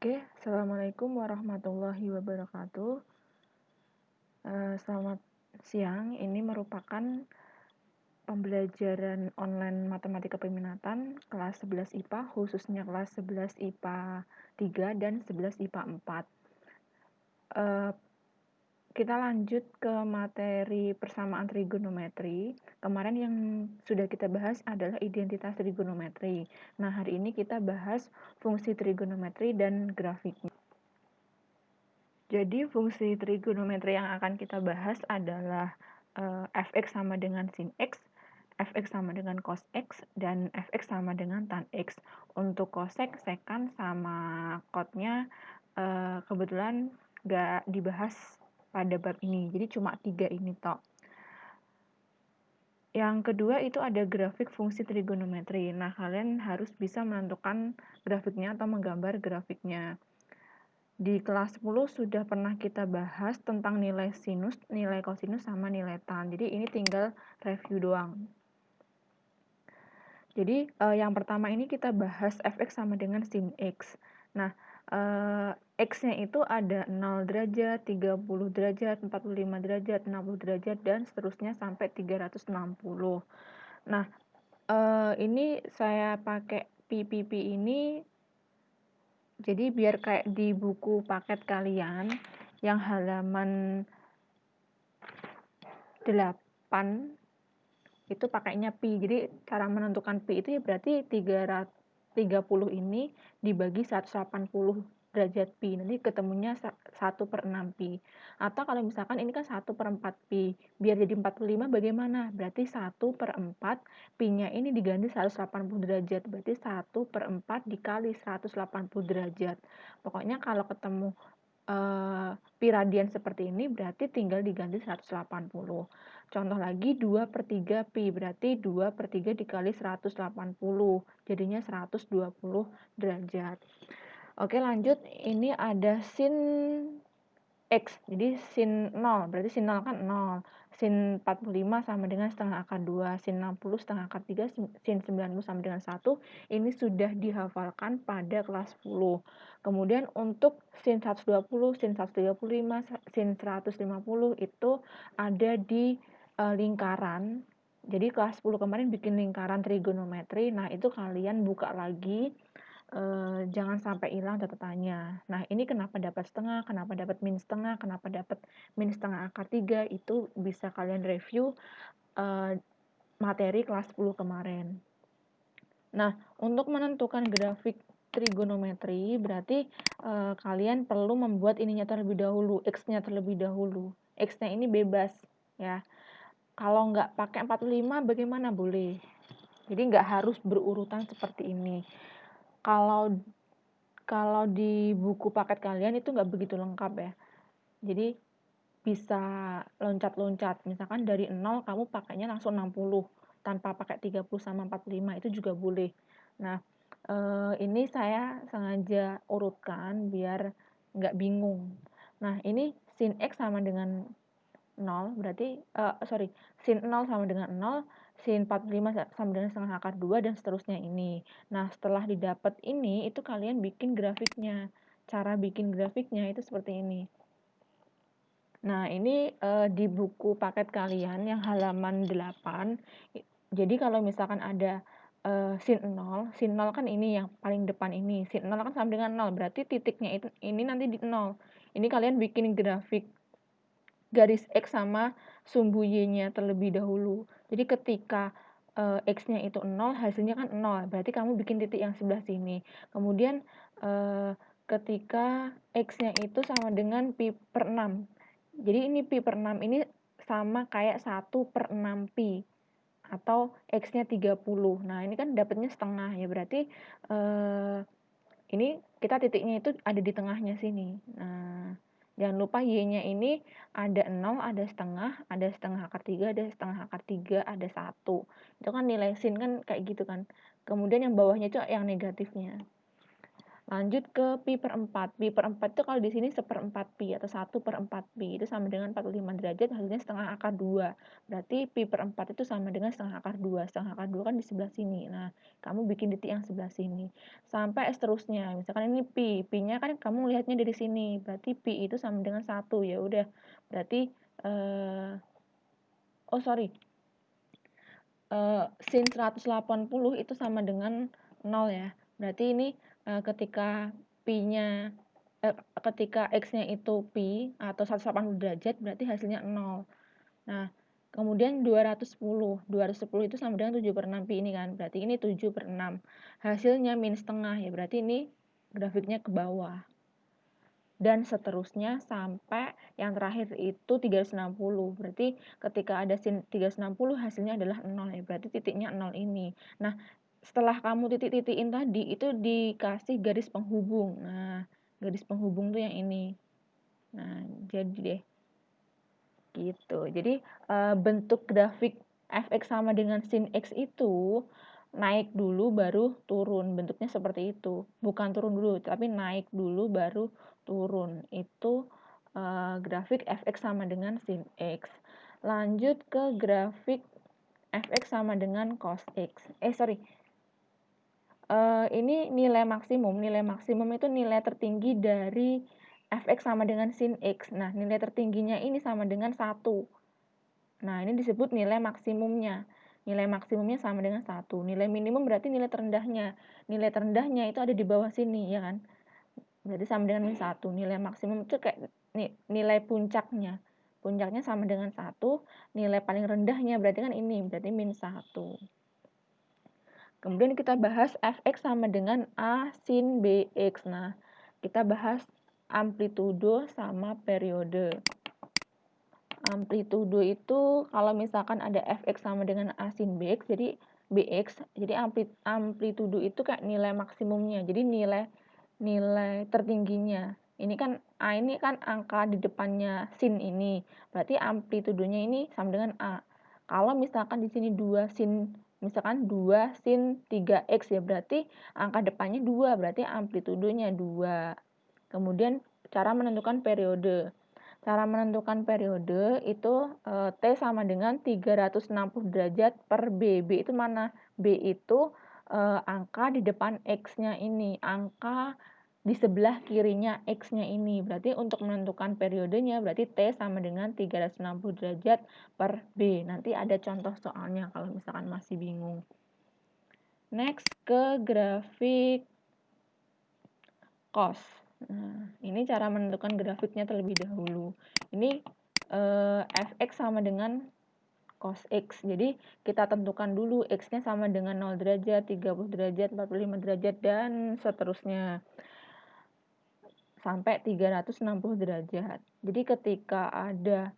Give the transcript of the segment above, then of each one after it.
Oke, Assalamualaikum warahmatullahi wabarakatuh. Selamat siang, ini merupakan pembelajaran online matematika peminatan kelas 11 IPA, khususnya kelas 11 IPA 3 dan 11 IPA 4. Kita lanjut ke materi persamaan trigonometri. Kemarin yang sudah kita bahas adalah identitas trigonometri. Nah, hari ini kita bahas fungsi trigonometri dan grafiknya. Jadi fungsi trigonometri yang akan kita bahas adalah fx sama dengan sin x, fx sama dengan cos x, dan fx sama dengan tan x. Untuk cosec, secant, sama cotnya kebetulan nggak dibahas pada bab ini, jadi cuma 3 ini toh. Yang kedua itu ada grafik fungsi trigonometri. Nah, kalian harus bisa menentukan grafiknya atau menggambar grafiknya. Di kelas 10 sudah pernah kita bahas tentang nilai sinus, nilai kosinus, sama nilai tan. Jadi ini tinggal review doang. Jadi yang pertama ini kita bahas fx sama dengan sin x. Nah, x-nya itu ada 0 derajat, 30 derajat, 45 derajat, 60 derajat, dan seterusnya sampai 360. Nah, ini saya pakai PPP ini jadi biar kayak di buku paket kalian yang halaman 8 itu pakainya pi. Jadi cara menentukan pi itu ya berarti 330 ini dibagi 180 derajat pi. Nanti ketemunya 1/6 pi. Atau kalau misalkan ini kan 1/4 pi. Biar jadi 45 bagaimana? Berarti 1/4 pi-nya ini diganti 180 derajat. Berarti 1/4 dikali 180 derajat. Pokoknya kalau ketemu pi radian seperti ini berarti tinggal diganti 180. Contoh lagi 2/3 pi, berarti 2/3 dikali 180, jadinya 120 derajat. Oke, lanjut. Ini ada sin X, jadi sin 0, berarti sin 0 kan 0. Sin 45 sama dengan setengah akar 2, sin 60 setengah akar 3, sin 90 sama dengan 1. Ini sudah dihafalkan pada kelas 10. Kemudian untuk sin 120, sin 135, sin 150 itu ada di lingkaran. Jadi kelas 10 kemarin bikin lingkaran trigonometri. Nah, itu kalian buka lagi. Jangan sampai hilang catatannya. Nah, ini kenapa dapat setengah, kenapa dapat min setengah, kenapa dapat min setengah akar 3, itu bisa kalian review materi kelas 10 kemarin. Nah, untuk menentukan grafik trigonometri berarti kalian perlu membuat ininya terlebih dahulu, x-nya terlebih dahulu. X-nya ini bebas ya. Kalau nggak pakai 45 bagaimana? Boleh. Jadi nggak harus berurutan seperti ini. Kalau di buku paket kalian itu nggak begitu lengkap ya. Jadi bisa loncat-loncat. Misalkan dari 0 kamu pakainya langsung 60 tanpa pakai 30 sama 45 itu juga boleh. Nah, ini saya sengaja urutkan biar nggak bingung. Nah, ini sin X sama dengan 0, berarti sin 0 sama dengan 0, sin 45 sama dengan setengah akar 2, dan seterusnya ini. Nah, setelah didapat ini, itu kalian bikin grafiknya. Cara bikin grafiknya itu seperti ini. Nah, ini di buku paket kalian yang halaman 8. Jadi kalau misalkan ada sin 0 kan ini yang paling depan ini. Sin 0 kan sama dengan 0, berarti titiknya itu ini nanti di 0. Ini kalian bikin grafik garis X sama sumbu Y-nya terlebih dahulu. Jadi ketika X-nya itu 0, hasilnya kan 0. Berarti kamu bikin titik yang sebelah sini. Kemudian ketika X-nya itu sama dengan pi per 6. Jadi ini pi per 6 ini sama kayak 1/6 pi. Atau X-nya 30. Nah, ini kan dapatnya setengah ya. Berarti ini kita titiknya itu ada di tengahnya sini. Nah, jangan lupa Y-nya ini ada 0, ada setengah akar 3, ada setengah akar 3, ada 1. Itu kan nilai sin kan kayak gitu kan. Kemudian yang bawahnya itu yang negatifnya. Lanjut ke pi per 4. Pi per 4 itu kalau di sini 1/4 pi atau 1/4 pi. Itu sama dengan 45 derajat, hasilnya setengah akar 2. Berarti pi per 4 itu sama dengan setengah akar 2. Setengah akar 2 kan di sebelah sini. Nah, kamu bikin titik yang sebelah sini. Sampai seterusnya. Misalkan ini pi. Pi-nya kan kamu lihatnya dari sini. Berarti pi itu sama dengan 1. Ya udah. Berarti sin 180 itu sama dengan 0 ya. Berarti ini ketika pi-nya ketika x-nya itu pi atau 180 derajat berarti hasilnya 0. Nah, kemudian 210 itu sama dengan 7/6 pi ini kan. Berarti ini 7/6. Hasilnya min setengah ya. Berarti ini grafiknya ke bawah. Dan seterusnya sampai yang terakhir itu 360. Berarti ketika ada sin 360 hasilnya adalah 0 ya. Berarti titiknya 0 ini. Nah, setelah kamu titik-titikin tadi itu dikasih garis penghubung. Nah, garis penghubung tuh yang ini. Nah, jadi deh gitu. Jadi bentuk grafik fx sama dengan sin x itu naik dulu baru turun. Bentuknya seperti itu. Bukan turun dulu, tapi naik dulu baru turun. Itu grafik fx sama dengan sin x. Lanjut ke grafik fx sama dengan cos x. Ini nilai maksimum. Nilai maksimum itu nilai tertinggi dari fx sama dengan sin x. Nah, nilai tertingginya ini sama dengan 1. Nah, ini disebut nilai maksimumnya. Nilai maksimumnya sama dengan 1. Nilai minimum berarti nilai terendahnya. Nilai terendahnya itu ada di bawah sini, ya kan? Berarti sama dengan min 1. Nilai maksimum itu kayak nilai puncaknya. Puncaknya sama dengan 1. Nilai paling rendahnya berarti kan ini, berarti min 1. Kemudian kita bahas fx sama dengan a sin bx. Nah, kita bahas amplitudo sama periode. Amplitudo itu kalau misalkan ada fx sama dengan a sin bx, jadi bx, jadi amplitudo itu kayak nilai maksimumnya. Jadi nilai tertingginya. Ini kan a ini kan angka di depannya sin ini. Berarti amplitudonya ini sama dengan a. Kalau misalkan di sini 2 sin, misalkan 2 sin 3x ya, berarti angka depannya 2, berarti amplitudonya 2. Kemudian cara menentukan periode. Cara menentukan periode itu T sama dengan 360 derajat per B. B itu mana? B itu angka di depan X-nya ini. Angka di sebelah kirinya X-nya ini. Berarti untuk menentukan periodenya berarti T sama dengan 360 derajat per B. Nanti ada contoh soalnya kalau misalkan masih bingung. Next ke grafik cos. Nah, ini cara menentukan grafiknya terlebih dahulu. Ini fx sama dengan cos x. Jadi kita tentukan dulu x-nya sama dengan 0 derajat, 30 derajat, 45 derajat, dan seterusnya sampai 360 derajat. Jadi ketika ada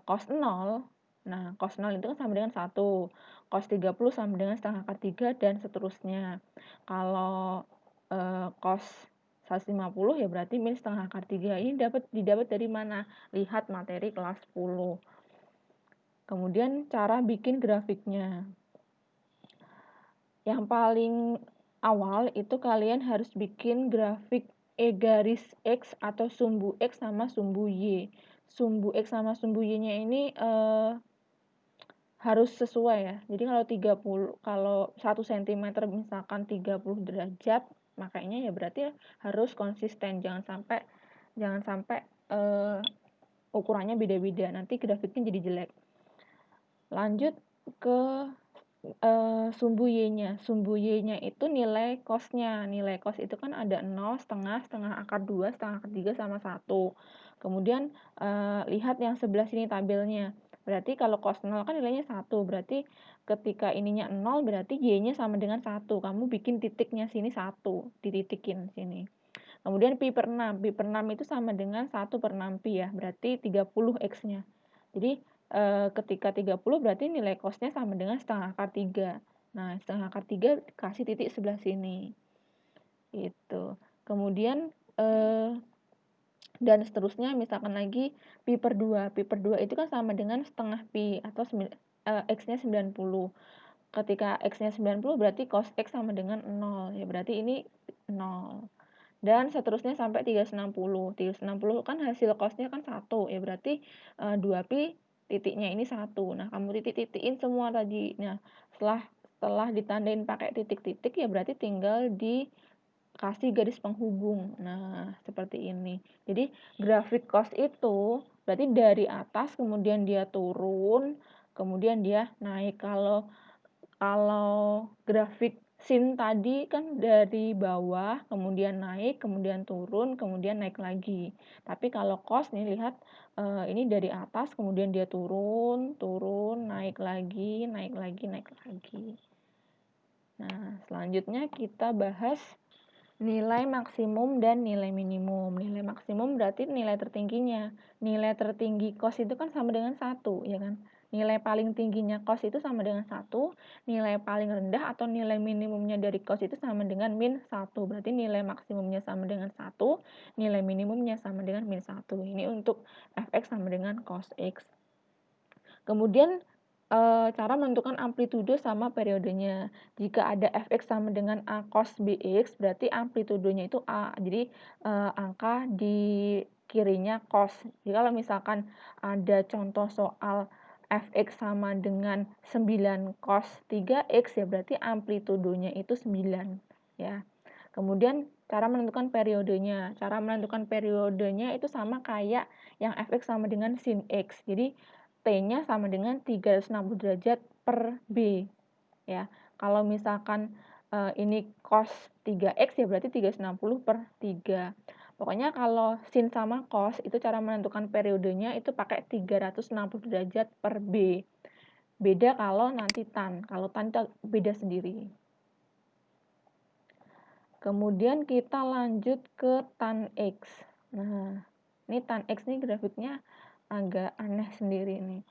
cos 0, nah cos 0 itu kan sama dengan 1, cos 30 sama dengan setengah akar 3, dan seterusnya. Kalau cos 150 ya berarti min setengah akar 3. Ini didapat dari mana? Lihat materi kelas 10. Kemudian cara bikin grafiknya. Yang paling awal itu kalian harus bikin grafik E garis X atau sumbu X sama sumbu Y. Sumbu X sama sumbu Y-nya ini harus sesuai ya. Jadi kalau 1 cm misalkan 30 derajat, makanya ya berarti harus konsisten. Jangan sampai ukurannya beda-beda. Nanti grafiknya jadi jelek. Lanjut ke sumbu Y-nya. Sumbu Y-nya itu nilai cos-nya. Nilai cos itu kan ada 0, setengah, setengah akar 2, setengah akar 3, sama 1. Kemudian lihat yang sebelah sini tabelnya. Berarti kalau cos 0 kan nilainya 1. Berarti ketika ininya 0 berarti Y-nya sama dengan 1. Kamu bikin titiknya sini 1. Dititikin sini. Kemudian pi per 6. Pi per 6 itu sama dengan 1/6 pi ya. Berarti 30 X-nya. Jadi ketika 30 berarti nilai cos-nya sama dengan setengah akar 3. Nah, setengah akar 3 kasih titik sebelah sini. Itu. Kemudian dan seterusnya misalkan lagi pi per 2. Pi per 2 itu kan sama dengan setengah pi atau X-nya 90. Ketika X-nya 90 berarti cos X sama dengan 0. Ya berarti ini 0. dan seterusnya sampai 360. 360 kan hasil cosnya kan 1, ya berarti 2pi titiknya ini 1. Nah, kamu titik-titikin semua tadi. Nah, setelah ditandain pakai titik-titik, ya berarti tinggal dikasih garis penghubung. Nah, seperti ini. Jadi, grafik cost itu berarti dari atas, kemudian dia turun, kemudian dia naik. Kalau grafik sin tadi kan dari bawah, kemudian naik, kemudian turun, kemudian naik lagi. Tapi kalau cost nih, lihat ini dari atas, kemudian dia turun, naik lagi, naik lagi, naik lagi. Nah, selanjutnya kita bahas nilai maksimum dan nilai minimum. Nilai maksimum berarti nilai tertingginya. Nilai tertinggi cost itu kan sama dengan 1, ya kan? Nilai paling tingginya cost itu sama dengan 1, nilai paling rendah atau nilai minimumnya dari cost itu sama dengan min 1. Berarti nilai maksimumnya sama dengan 1, nilai minimumnya sama dengan min 1. Ini untuk fx sama dengan cos x. Kemudian cara menentukan amplitudo sama periodenya. Jika ada fx sama dengan a cos bx, berarti amplitudenya itu a. Jadi angka di kirinya cos. Jadi kalau misalkan ada contoh soal fx sama dengan 9 cos 3x, ya berarti amplitudonya itu 9, ya. Kemudian cara menentukan periodenya. Cara menentukan periodenya itu sama kayak yang fx sama dengan sin x. Jadi T-nya sama dengan 360 derajat per B, ya. Kalau misalkan ini cos 3x, ya berarti 360 per 3. Pokoknya kalau sin sama cos itu cara menentukan periodenya itu pakai 360 derajat per B. Beda kalau nanti tan. Kalau tan itu beda sendiri. Kemudian kita lanjut ke tan X. Nah, ini tan X nih grafiknya agak aneh sendiri nih.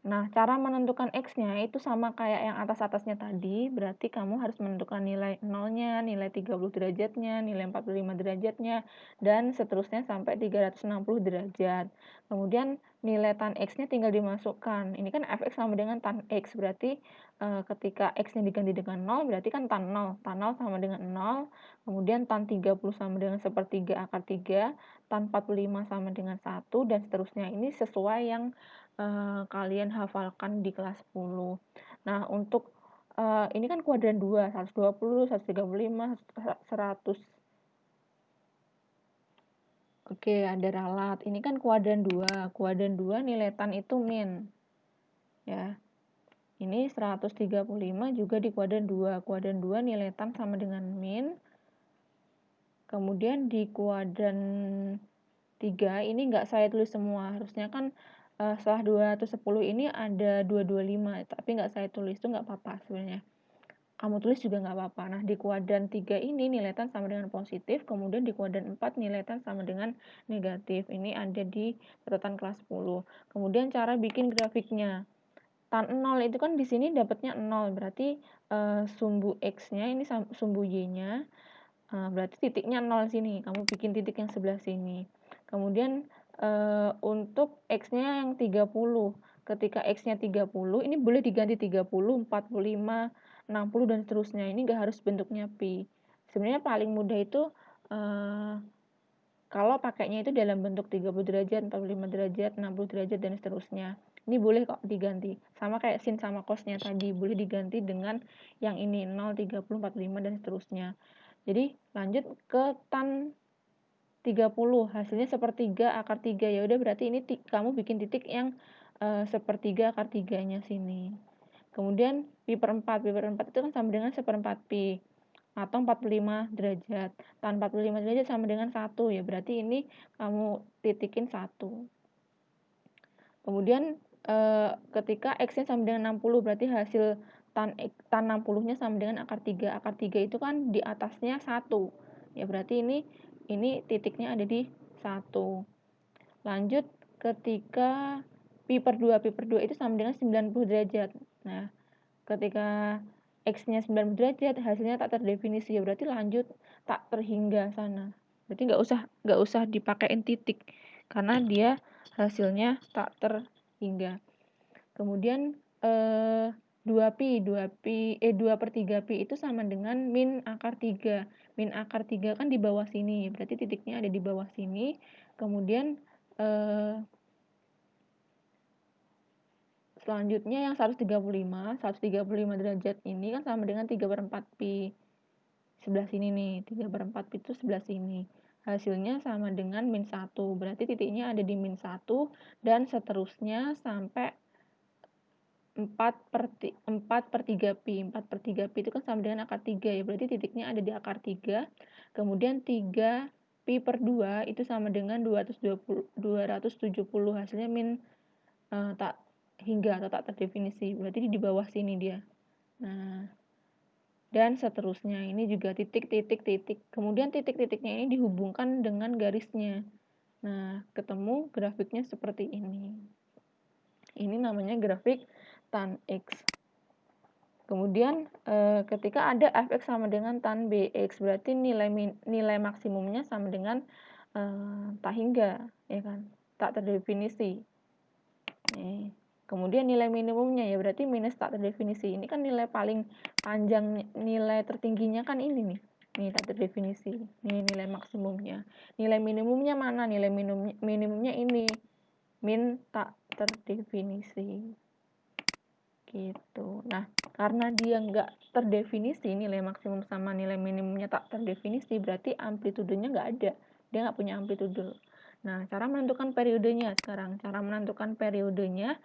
Nah, cara menentukan X-nya itu sama kayak yang atas-atasnya tadi, berarti kamu harus menentukan nilai 0-nya, nilai 30 derajatnya, nilai 45 derajatnya, dan seterusnya sampai 360 derajat. Kemudian nilai tan X-nya tinggal dimasukkan. Ini kan fx sama dengan tan X, berarti ketika X-nya diganti dengan 0, berarti kan tan 0. Tan 0 sama dengan 0, kemudian tan 30 sama dengan 1/3 akar 3, tan 45 sama dengan 1, dan seterusnya. Ini sesuai yang kalian hafalkan di kelas 10. Nah, untuk ini kan kuadran 2, 120, 135, 100. Oke, ada ralat. Ini kan kuadran 2. Kuadran 2 nilai tan itu min. Ya. Ini 135 juga di kuadran 2. Kuadran 2 nilai tan sama dengan min. Kemudian di kuadran 3 ini nggak saya tulis semua. Harusnya kan setelah 210 ini ada 225, tapi nggak saya tulis, itu nggak apa-apa sebenarnya. Kamu tulis juga nggak apa-apa. Nah, di kuadran 3 ini nilai tan sama dengan positif, kemudian di kuadran 4 nilai tan sama dengan negatif. Ini ada di catatan kelas 10. Kemudian cara bikin grafiknya. Tan 0 itu kan di sini dapatnya 0, berarti sumbu X-nya ini sumbu Y-nya, berarti titiknya 0 sini. Kamu bikin titik yang sebelah sini. Kemudian untuk X-nya yang 30. Ketika X-nya 30, ini boleh diganti 30, 45, 60, dan seterusnya. Ini nggak harus bentuknya pi. Sebenarnya paling mudah itu kalau pakainya itu dalam bentuk 30 derajat, 45 derajat, 60 derajat, dan seterusnya. Ini boleh kok diganti. Sama kayak sin sama cosnya tadi, boleh diganti dengan yang ini, 0, 30, 45, dan seterusnya. Jadi lanjut ke tan 30, hasilnya 1/3 akar 3. Ya udah, berarti ini kamu bikin titik yang 1/3 akar 3-nya sini. Kemudian pi per 4. Pi per 4 itu kan sama dengan 1/4 pi atau 45 derajat. Tan 45 derajat sama dengan 1, ya berarti ini kamu titikin 1. Kemudian ketika X-nya sama dengan 60, berarti hasil tan 60-nya sama dengan akar 3. Akar 3 itu kan di atasnya 1. Ya berarti ini titiknya ada di 1. Lanjut ketika pi per 2. Pi per 2 itu sama dengan 90 derajat. Nah, ketika X-nya 90 derajat, hasilnya tak terdefinisi, ya berarti lanjut tak terhingga sana. Berarti nggak usah dipakein titik, karena dia hasilnya tak terhingga. Kemudian 2 per 3 pi itu sama dengan min akar 3. min akar 3 kan di bawah sini, berarti titiknya ada di bawah sini. Kemudian selanjutnya yang 135 derajat ini kan sama dengan 3/4 pi. Sebelah sini nih, 3/4 pi itu sebelah sini. Hasilnya sama dengan min 1, berarti titiknya ada di min 1 dan seterusnya sampai 4/3 pi. 4/3 pi itu kan sama dengan akar 3 ya, berarti titiknya ada di akar 3. Kemudian 3 pi per 2 itu sama dengan 270, hasilnya min tak hingga atau tak terdefinisi, berarti di bawah sini dia. Nah, dan seterusnya ini juga titik. Kemudian titik-titiknya ini dihubungkan dengan garisnya. Nah, ketemu grafiknya seperti ini. Ini namanya grafik tan X. Kemudian ketika ada fx sama dengan tan bx, berarti nilai maksimumnya sama dengan tak hingga, ya kan? Tak terdefinisi. Nih. Kemudian nilai minimumnya ya berarti minus tak terdefinisi. Ini kan nilai paling panjang, nilai tertingginya kan ini nih. Ini tak terdefinisi. Ini nilai maksimumnya. Nilai minimumnya mana? Nilai minimumnya ini. Min tak terdefinisi. Gitu. Nah, karena dia nggak terdefinisi nilai maksimum sama nilai minimumnya tak terdefinisi, berarti amplitudenya nggak ada. Dia nggak punya amplitude. Nah, cara menentukan periodenya sekarang. Cara menentukan periodenya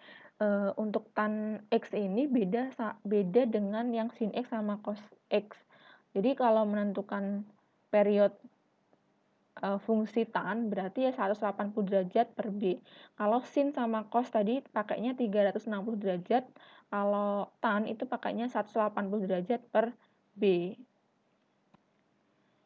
untuk tan X ini beda dengan yang sin X sama cos X. Jadi kalau menentukan period fungsi tan berarti ya 180 derajat per B. Kalau sin sama cos tadi pakainya 360 derajat, kalau tan itu pakainya 180 derajat per B.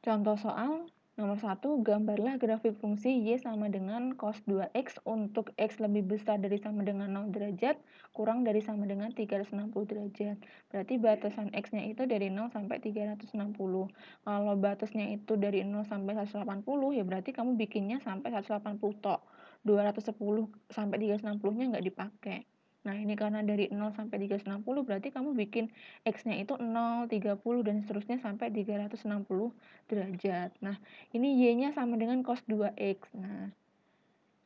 Contoh soal nomor 1, gambarlah grafik fungsi Y sama dengan cos 2X untuk X lebih besar dari sama dengan 0 derajat, kurang dari sama dengan 360 derajat. Berarti batasan X-nya itu dari 0 sampai 360. Kalau batasnya itu dari 0 sampai 180, ya berarti kamu bikinnya sampai 180 tok. 210 sampai 360-nya nggak dipakai. Nah, ini karena dari 0 sampai 360, berarti kamu bikin X-nya itu 0, 30, dan seterusnya sampai 360 derajat. Nah, ini Y-nya sama dengan cos 2X. Nah,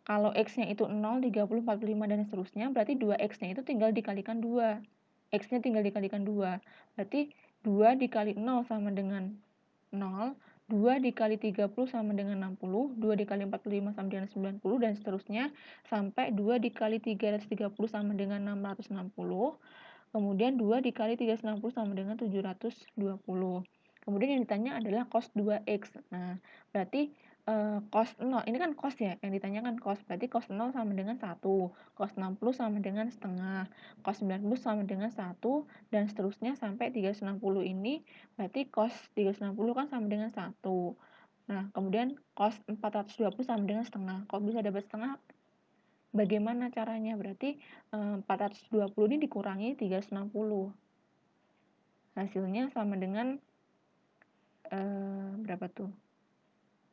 kalau X-nya itu 0, 30, 45, dan seterusnya, berarti 2X-nya itu tinggal dikalikan 2. X-nya tinggal dikalikan 2. Berarti 2 dikali 0 sama dengan 0, 2 dikali 30 sama dengan 60, 2 dikali 45 sama dengan 90, dan seterusnya sampai 2 dikali 330 sama dengan 660. Kemudian 2 dikali 360 sama dengan 720. Kemudian yang ditanya adalah cos 2X. Nah, berarti cos 0, ini kan cos ya, yang ditanyakan cos. Berarti cos 0 sama dengan 1, cos 60 sama dengan setengah, cos 90 sama dengan 1, dan seterusnya sampai 360 ini, berarti cos 360 kan sama dengan 1. Nah, kemudian cos 420 sama dengan setengah. Kok bisa dapat setengah? Bagaimana caranya? Berarti 420 ini dikurangi 360. Hasilnya sama dengan berapa tuh?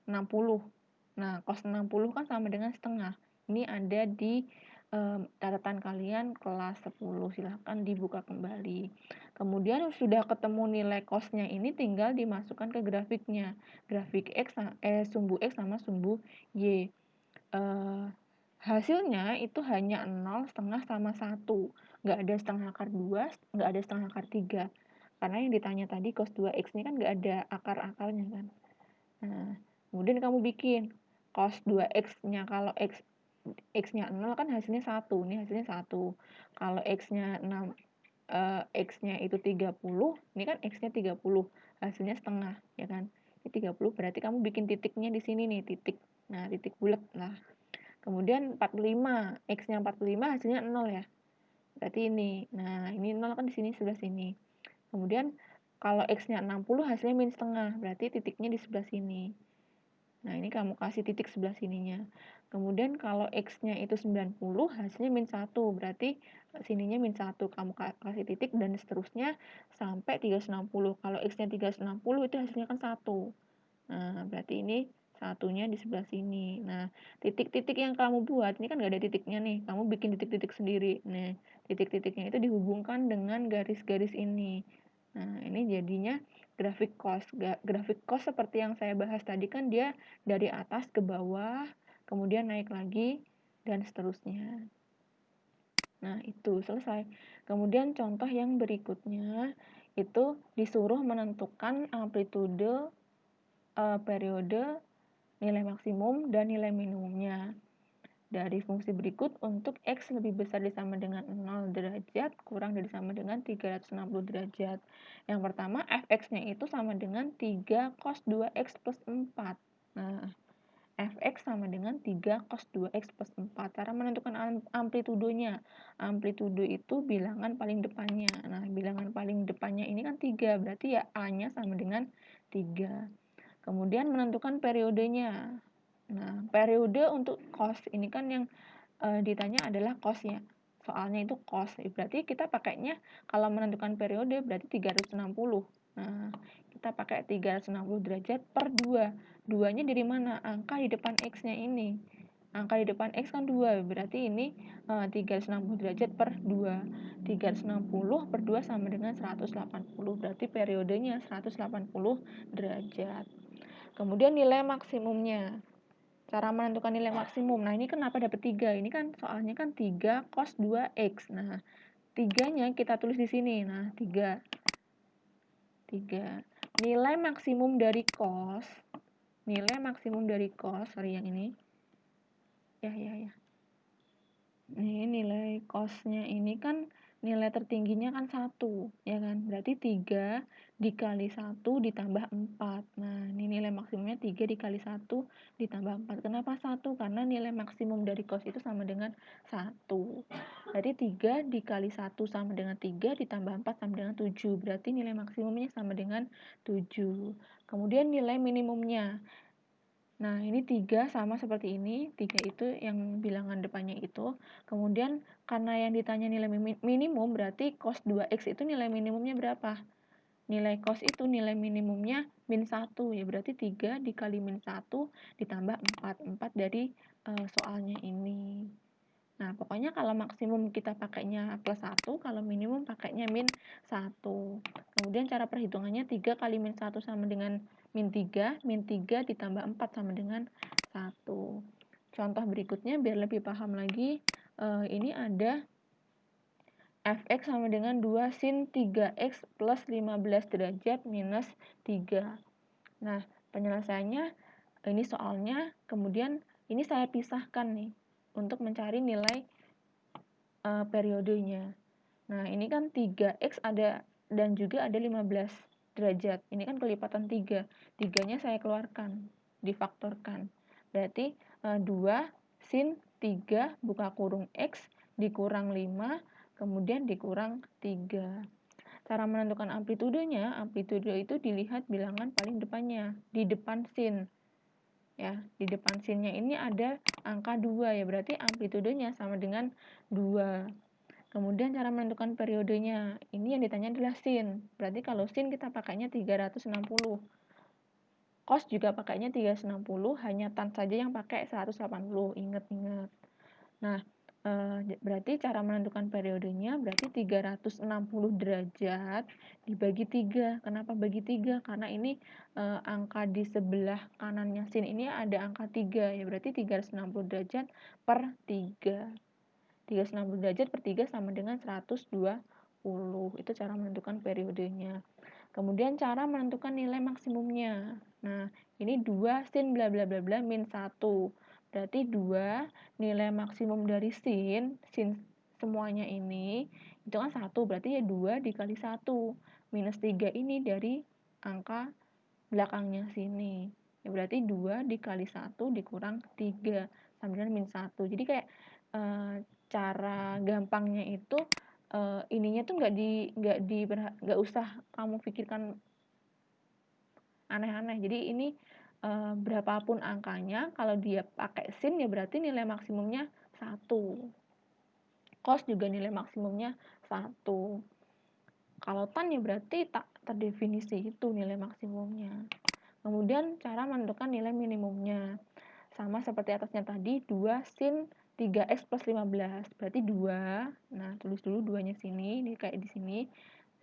60. Nah, cos 60 kan sama dengan setengah. Ini ada di catatan kalian kelas 10. Silahkan dibuka kembali. Kemudian sudah ketemu nilai cosnya ini, tinggal dimasukkan ke grafiknya. Grafik X, sumbu X sama sumbu Y. Hasilnya itu hanya 0, setengah, sama 1. Nggak ada setengah akar 2, nggak ada setengah akar 3. Karena yang ditanya tadi cos 2X ini kan nggak ada akar-akarnya kan. Nah, kemudian kamu bikin cos 2X-nya, kalau X-nya 0 kan hasilnya 1. Ini hasilnya 1. Kalau X-nya 6, X-nya itu 30, ini kan X-nya 30, hasilnya setengah, ya kan. Ini 30, berarti kamu bikin titiknya di sini nih, titik. Nah, titik bulat lah. Kemudian 45, X-nya 45 hasilnya 0 ya. Berarti ini. Nah, ini 0 kan di sini sebelah sini. Kemudian kalau X-nya 60 hasilnya min setengah, berarti titiknya di sebelah sini. Nah, ini kamu kasih titik sebelah sininya. Kemudian kalau X-nya itu 90, hasilnya min 1, berarti sininya min 1. Kamu kasih titik dan seterusnya sampai 360. Kalau X-nya 360 itu hasilnya kan 1. Nah, berarti ini satunya di sebelah sini. Nah, titik-titik yang kamu buat, ini kan nggak ada titiknya nih. Kamu bikin titik-titik sendiri. Nah, titik-titiknya itu dihubungkan dengan garis-garis ini. Nah, ini jadinya grafik cost. Grafik cost seperti yang saya bahas tadi kan dia dari atas ke bawah, kemudian naik lagi, dan seterusnya. Nah, itu selesai. Kemudian contoh yang berikutnya itu disuruh menentukan amplitude, periode, nilai maksimum, dan nilai minimumnya dari fungsi berikut untuk X lebih besar dari sama dengan 0 derajat kurang dari sama dengan 360 derajat. Yang pertama, fx-nya itu sama dengan 3 cos 2x plus 4. Nah, fx sama dengan 3 cos 2x plus 4. Cara menentukan amplitudenya. Amplitudo itu bilangan paling depannya. Nah, bilangan paling depannya ini kan 3, berarti ya A-nya sama dengan 3. Kemudian menentukan periodenya. Nah, periode untuk cos ini kan yang ditanya adalah cos-nya. Soalnya itu cos. Berarti kita pakainya kalau menentukan periode berarti 360. Nah, kita pakai 360 derajat per 2. 2-nya dari mana? Angka di depan X-nya ini. Angka di depan X kan 2, berarti ini 360 derajat per 2. 360 per 2 sama dengan 180, berarti periodenya 180 derajat. Kemudian nilai maksimumnya. Cara menentukan nilai maksimum. Nah, ini kenapa dapat 3? Ini kan soalnya kan 3 cos 2x. Nah, 3-nya kita tulis di sini. Nah, 3. Nilai maksimum dari cos. Sorry yang ini. Ya. Nih, nilai cosnya ini kan nilai tertingginya kan 1, ya kan? Berarti 3 dikali 1 ditambah 4. Nah, ini nilai maksimumnya 3 dikali 1 ditambah 4. Kenapa 1? Karena nilai maksimum dari cos itu sama dengan 1. Berarti 3 dikali 1 sama dengan 3 ditambah 4 sama dengan 7. Berarti nilai maksimumnya sama dengan 7. Kemudian nilai minimumnya. Nah, ini 3 sama seperti ini. 3 itu yang bilangan depannya itu. Kemudian, karena yang ditanya nilai minimum, berarti cos 2x itu nilai minimumnya berapa? Nilai cos itu nilai minimumnya min 1. Ya, berarti 3 dikali min 1 ditambah 4. 4 dari soalnya ini. Nah, pokoknya kalau maksimum kita pakainya plus 1, kalau minimum pakainya min 1. Kemudian cara perhitungannya 3 kali min 1 sama dengan min 3 ditambah 4 sama dengan 1. Contoh berikutnya biar lebih paham lagi, ini ada fx sama dengan 2 sin 3x plus 15 derajat minus 3. Nah, penyelesaiannya ini soalnya, kemudian ini saya pisahkan nih untuk mencari nilai periodenya. Nah, ini kan 3x ada dan juga ada 15 derajat. Ini kan kelipatan 3. 3-nya saya keluarkan, difaktorkan. Berarti 2 sin 3 buka kurung x dikurang 5, kemudian dikurang 3. Cara menentukan amplitudenya, amplitude itu dilihat bilangan paling depannya, di depan sin. Ya, di depan sinnya ini ada angka 2 ya, berarti amplitudenya sama dengan 2. Kemudian cara menentukan periodenya, ini yang ditanya adalah sin. Berarti kalau sin kita pakainya 360. Cos juga pakainya 360, hanya tan saja yang pakai 180. Ingat-ingat. Nah, berarti cara menentukan periodenya berarti 360 derajat dibagi 3. Kenapa bagi 3? Karena ini angka di sebelah kanannya sin ini ada angka 3 ya, berarti 360 derajat per 3. 360 derajat per 3 sama dengan 120. Itu cara menentukan periodenya. Kemudian cara menentukan nilai maksimumnya. Nah, ini 2 sin bla bla bla bla min 1. Berarti 2 nilai maksimum dari sin semuanya ini itu kan 1, berarti ya 2 dikali 1. Minus 3 ini dari angka belakangnya sini. Ya berarti 2 dikali 1 dikurang 3 sama dengan min 1. Jadi kayak cara gampangnya itu ininya tuh nggak usah kamu pikirkan aneh-aneh. Jadi ini berapapun angkanya, kalau dia pakai sin ya berarti nilai maksimumnya 1. Cos juga nilai maksimumnya 1. Kalau tan ya berarti tak terdefinisi itu nilai maksimumnya. Kemudian cara menentukan nilai minimumnya. Sama seperti atasnya tadi, 2 sin 3x plus 15. Berarti 2. Nah, tulis dulu 2-nya sini, ini kayak di sini.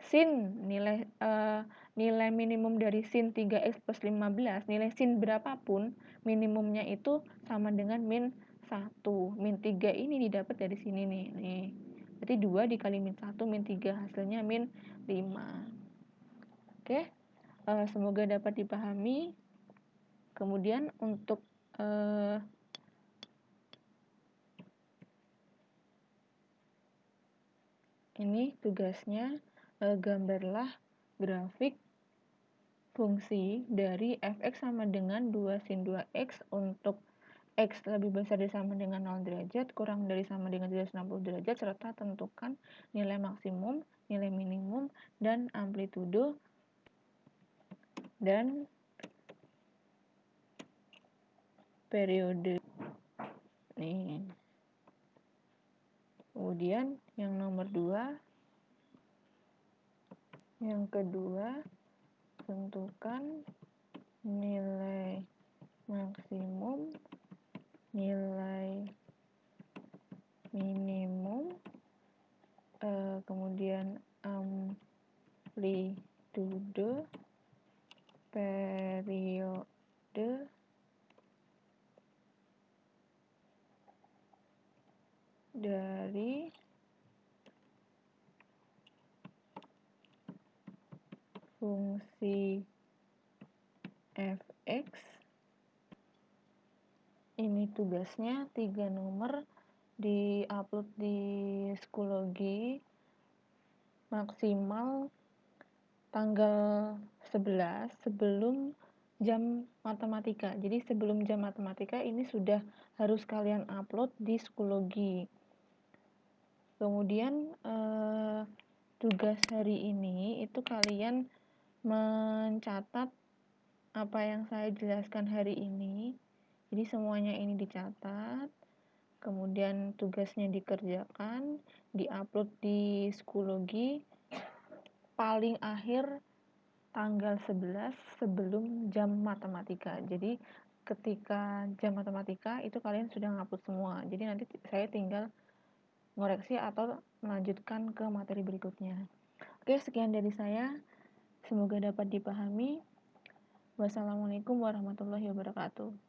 sin nilai minimum dari sin 3x plus 15, nilai sin berapapun minimumnya itu sama dengan min 1. Min 3 ini didapat dari sini nih. Berarti 2 dikali min 1 min 3 hasilnya min 5. Oke, semoga dapat dipahami. Kemudian untuk ini tugasnya, gambarlah grafik fungsi dari fx sama dengan 2 sin 2x untuk x lebih besar dari sama dengan 0 derajat, kurang dari sama dengan 360 derajat, serta tentukan nilai maksimum, nilai minimum, dan amplitudo dan periode. Nih. Kemudian yang nomor 2, yang kedua, tentukan nilai maksimum, nilai minimum, kemudian amplitudo, periode, dari fungsi fx. Ini tugasnya 3 nomor, di-upload di Schoology, maksimal tanggal 11 sebelum jam matematika. Jadi sebelum jam matematika ini sudah harus kalian upload di Schoology. Kemudian tugas hari ini itu kalian mencatat apa yang saya jelaskan hari ini. Jadi semuanya ini dicatat, kemudian tugasnya dikerjakan, di-upload di Schoology paling akhir tanggal 11 sebelum jam matematika. Jadi ketika jam matematika itu kalian sudah ngupload semua. Jadi nanti saya tinggal ngoreksi atau melanjutkan ke materi berikutnya. Oke, sekian dari saya. Semoga dapat dipahami. Wassalamualaikum warahmatullahi wabarakatuh.